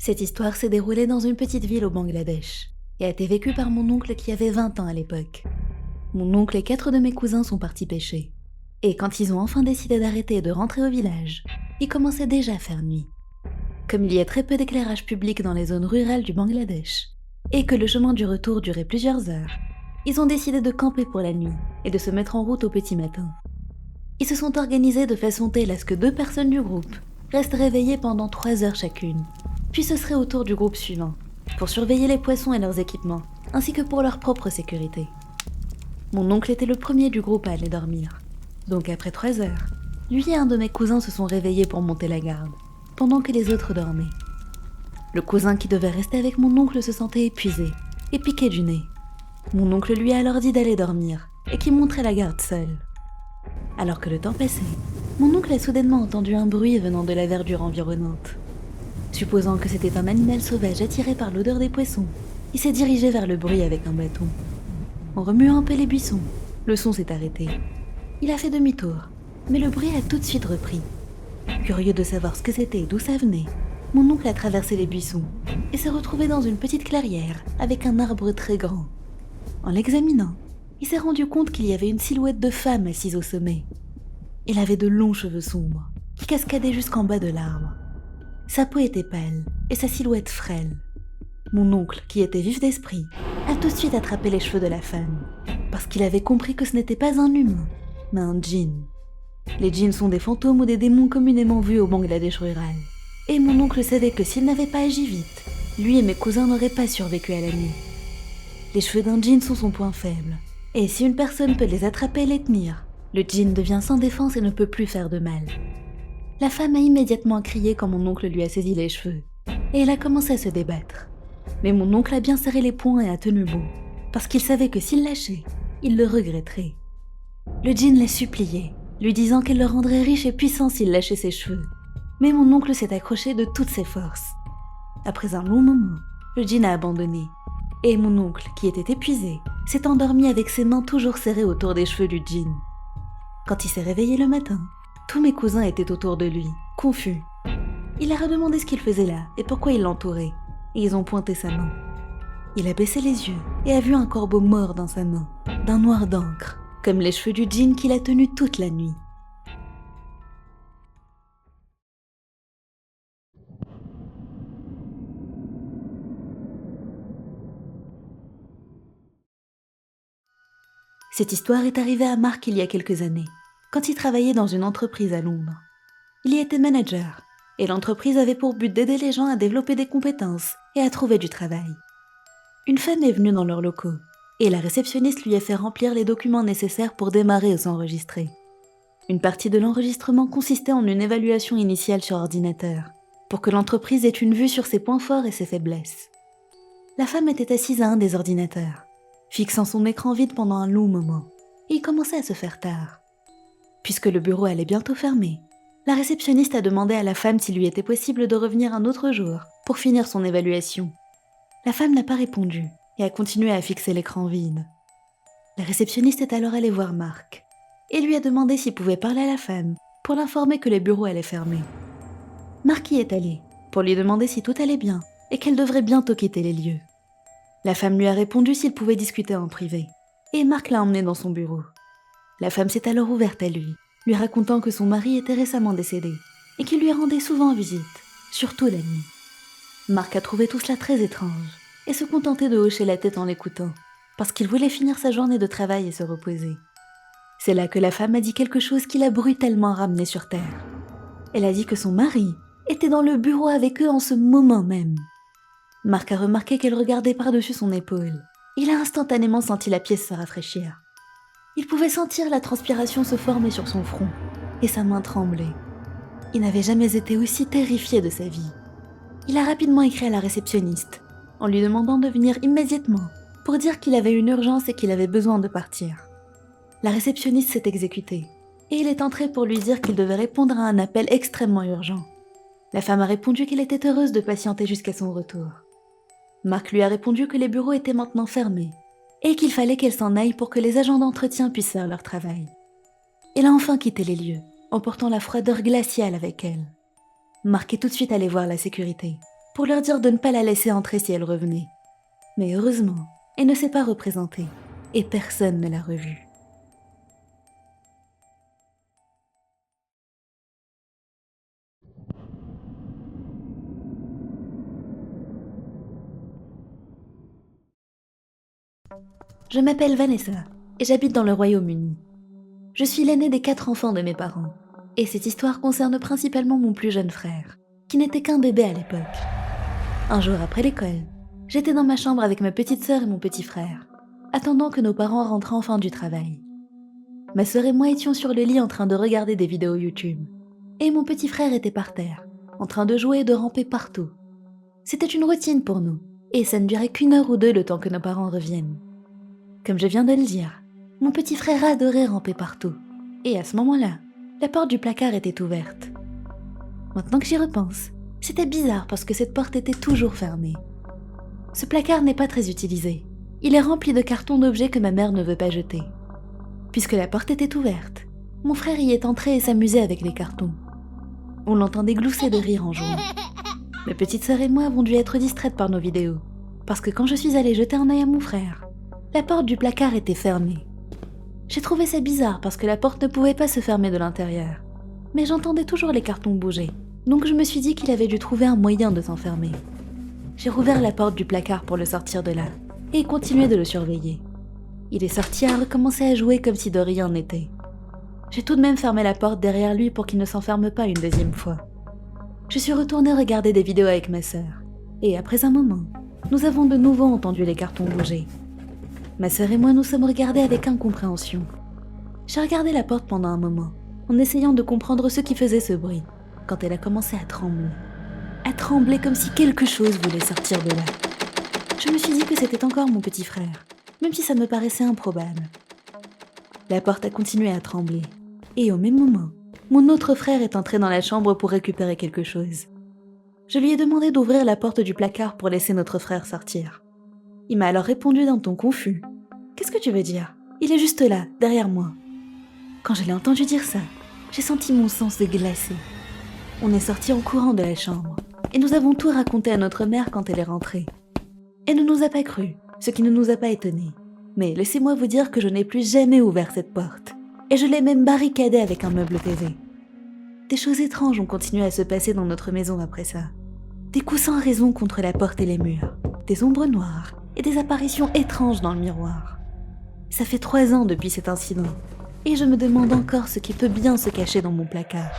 Cette histoire s'est déroulée dans une petite ville au Bangladesh et a été vécue par mon oncle qui avait 20 ans à l'époque. Mon oncle et 4 de mes cousins sont partis pêcher. Et quand ils ont enfin décidé d'arrêter et de rentrer au village, il commençait déjà à faire nuit. Comme il y a très peu d'éclairage public dans les zones rurales du Bangladesh, et que le chemin du retour durait plusieurs heures, ils ont décidé de camper pour la nuit et de se mettre en route au petit matin. Ils se sont organisés de façon telle à ce que 2 personnes du groupe restent réveillées pendant 3 heures chacune, puis ce serait au tour du groupe suivant, pour surveiller les poissons et leurs équipements, ainsi que pour leur propre sécurité. Mon oncle était le premier du groupe à aller dormir, donc après 3 heures, lui et un de mes cousins se sont réveillés pour monter la garde, pendant que les autres dormaient. Le cousin qui devait rester avec mon oncle se sentait épuisé et piqué du nez. Mon oncle lui a alors dit d'aller dormir et qu'il monterait la garde seul. Alors que le temps passait, mon oncle a soudainement entendu un bruit venant de la verdure environnante. Supposant que c'était un animal sauvage attiré par l'odeur des poissons, il s'est dirigé vers le bruit avec un bâton. En remuant un peu les buissons, le son s'est arrêté. Il a fait demi-tour, mais le bruit a tout de suite repris. Curieux de savoir ce que c'était et d'où ça venait, mon oncle a traversé les buissons et s'est retrouvé dans une petite clairière avec un arbre très grand. En l'examinant, il s'est rendu compte qu'il y avait une silhouette de femme assise au sommet. Elle avait de longs cheveux sombres qui cascadaient jusqu'en bas de l'arbre. Sa peau était pâle et sa silhouette frêle. Mon oncle, qui était vif d'esprit, a tout de suite attrapé les cheveux de la femme, parce qu'il avait compris que ce n'était pas un humain, mais un djinn. Les djinns sont des fantômes ou des démons communément vus au Bangladesh rural. Et mon oncle savait que s'il n'avait pas agi vite, lui et mes cousins n'auraient pas survécu à la nuit. Les cheveux d'un djinn sont son point faible, et si une personne peut les attraper et les tenir, le djinn devient sans défense et ne peut plus faire de mal. La femme a immédiatement crié quand mon oncle lui a saisi les cheveux, et elle a commencé à se débattre. Mais mon oncle a bien serré les poings et a tenu bon, parce qu'il savait que s'il lâchait, il le regretterait. Le djinn l'a supplié, lui disant qu'elle le rendrait riche et puissant s'il lâchait ses cheveux. Mais mon oncle s'est accroché de toutes ses forces. Après un long moment, le djinn a abandonné, et mon oncle, qui était épuisé, s'est endormi avec ses mains toujours serrées autour des cheveux du djinn. Quand il s'est réveillé le matin, tous mes cousins étaient autour de lui, confus. Il leur a demandé ce qu'il faisait là et pourquoi il l'entourait, et ils ont pointé sa main. Il a baissé les yeux et a vu un corbeau mort dans sa main, d'un noir d'encre, comme les cheveux du djinn qu'il a tenu toute la nuit. Cette histoire est arrivée à Mark il y a quelques années, quand il travaillait dans une entreprise à Londres. Il y était manager, et l'entreprise avait pour but d'aider les gens à développer des compétences et à trouver du travail. Une femme est venue dans leurs locaux, et la réceptionniste lui a fait remplir les documents nécessaires pour démarrer ou s'enregistrer. Une partie de l'enregistrement consistait en une évaluation initiale sur ordinateur, pour que l'entreprise ait une vue sur ses points forts et ses faiblesses. La femme était assise à un des ordinateurs, fixant son écran vide pendant un long moment, et il commençait à se faire tard. Puisque le bureau allait bientôt fermer, la réceptionniste a demandé à la femme s'il lui était possible de revenir un autre jour pour finir son évaluation. La femme n'a pas répondu et a continué à fixer l'écran vide. La réceptionniste est alors allée voir Mark et lui a demandé s'il pouvait parler à la femme pour l'informer que les bureaux allaient fermer. Mark y est allé pour lui demander si tout allait bien et qu'elle devrait bientôt quitter les lieux. La femme lui a répondu s'il pouvait discuter en privé, et Mark l'a emmené dans son bureau. La femme s'est alors ouverte à lui racontant que son mari était récemment décédé, et qu'il lui rendait souvent visite, surtout la nuit. Mark a trouvé tout cela très étrange, et se contentait de hocher la tête en l'écoutant, parce qu'il voulait finir sa journée de travail et se reposer. C'est là que la femme a dit quelque chose qui l'a brutalement ramené sur terre. Elle a dit que son mari était dans le bureau avec eux en ce moment même. Mark a remarqué qu'elle regardait par-dessus son épaule. Il a instantanément senti la pièce se rafraîchir. Il pouvait sentir la transpiration se former sur son front, et sa main tremblait. Il n'avait jamais été aussi terrifié de sa vie. Il a rapidement écrit à la réceptionniste, en lui demandant de venir immédiatement, pour dire qu'il avait une urgence et qu'il avait besoin de partir. La réceptionniste s'est exécutée, et il est entré pour lui dire qu'il devait répondre à un appel extrêmement urgent. La femme a répondu qu'elle était heureuse de patienter jusqu'à son retour. Mark lui a répondu que les bureaux étaient maintenant fermés, et qu'il fallait qu'elle s'en aille pour que les agents d'entretien puissent faire leur travail. Elle a enfin quitté les lieux, emportant la froideur glaciale avec elle. Mark est tout de suite allé voir la sécurité, pour leur dire de ne pas la laisser entrer si elle revenait. Mais heureusement, elle ne s'est pas représentée, et personne ne l'a revue. Je m'appelle Vanessa, et j'habite dans le Royaume-Uni. Je suis l'aînée des 4 enfants de mes parents, et cette histoire concerne principalement mon plus jeune frère, qui n'était qu'un bébé à l'époque. Un jour après l'école, j'étais dans ma chambre avec ma petite sœur et mon petit frère, attendant que nos parents rentrent enfin du travail. Ma sœur et moi étions sur le lit en train de regarder des vidéos YouTube, et mon petit frère était par terre, en train de jouer et de ramper partout. C'était une routine pour nous, et ça ne durait qu'1 heure ou 2 le temps que nos parents reviennent. Comme je viens de le dire, mon petit frère adorait ramper partout, et à ce moment-là, la porte du placard était ouverte. Maintenant que j'y repense, c'était bizarre parce que cette porte était toujours fermée. Ce placard n'est pas très utilisé. Il est rempli de cartons d'objets que ma mère ne veut pas jeter. Puisque la porte était ouverte, mon frère y est entré et s'amusait avec les cartons. On l'entendait glousser de rire en jouant. Ma petite sœur et moi avons dû être distraites par nos vidéos, parce que quand je suis allée jeter un œil à mon frère, la porte du placard était fermée. J'ai trouvé ça bizarre parce que la porte ne pouvait pas se fermer de l'intérieur. Mais j'entendais toujours les cartons bouger, donc je me suis dit qu'il avait dû trouver un moyen de s'enfermer. J'ai rouvert la porte du placard pour le sortir de là, et continué de le surveiller. Il est sorti et a recommencé à jouer comme si de rien n'était. J'ai tout de même fermé la porte derrière lui pour qu'il ne s'enferme pas une deuxième fois. Je suis retournée regarder des vidéos avec ma sœur, et après un moment, nous avons de nouveau entendu les cartons bouger. Ma sœur et moi nous sommes regardés avec incompréhension. J'ai regardé la porte pendant un moment, en essayant de comprendre ce qui faisait ce bruit, quand elle a commencé à trembler. À trembler comme si quelque chose voulait sortir de là. Je me suis dit que c'était encore mon petit frère, même si ça me paraissait improbable. La porte a continué à trembler, et au même moment, mon autre frère est entré dans la chambre pour récupérer quelque chose. Je lui ai demandé d'ouvrir la porte du placard pour laisser notre frère sortir. Il m'a alors répondu d'un ton confus. « Qu'est-ce que tu veux dire ? Il est juste là, derrière moi. » Quand je l'ai entendu dire ça, j'ai senti mon sang se glacer. On est sortis en courant de la chambre, et nous avons tout raconté à notre mère quand elle est rentrée. Elle ne nous a pas cru, ce qui ne nous a pas étonnés. Mais laissez-moi vous dire que je n'ai plus jamais ouvert cette porte, et je l'ai même barricadée avec un meuble TV. Des choses étranges ont continué à se passer dans notre maison après ça. Des coups sans raison contre la porte et les murs, des ombres noires, et des apparitions étranges dans le miroir. Ça fait 3 ans depuis cet incident, et je me demande encore ce qui peut bien se cacher dans mon placard.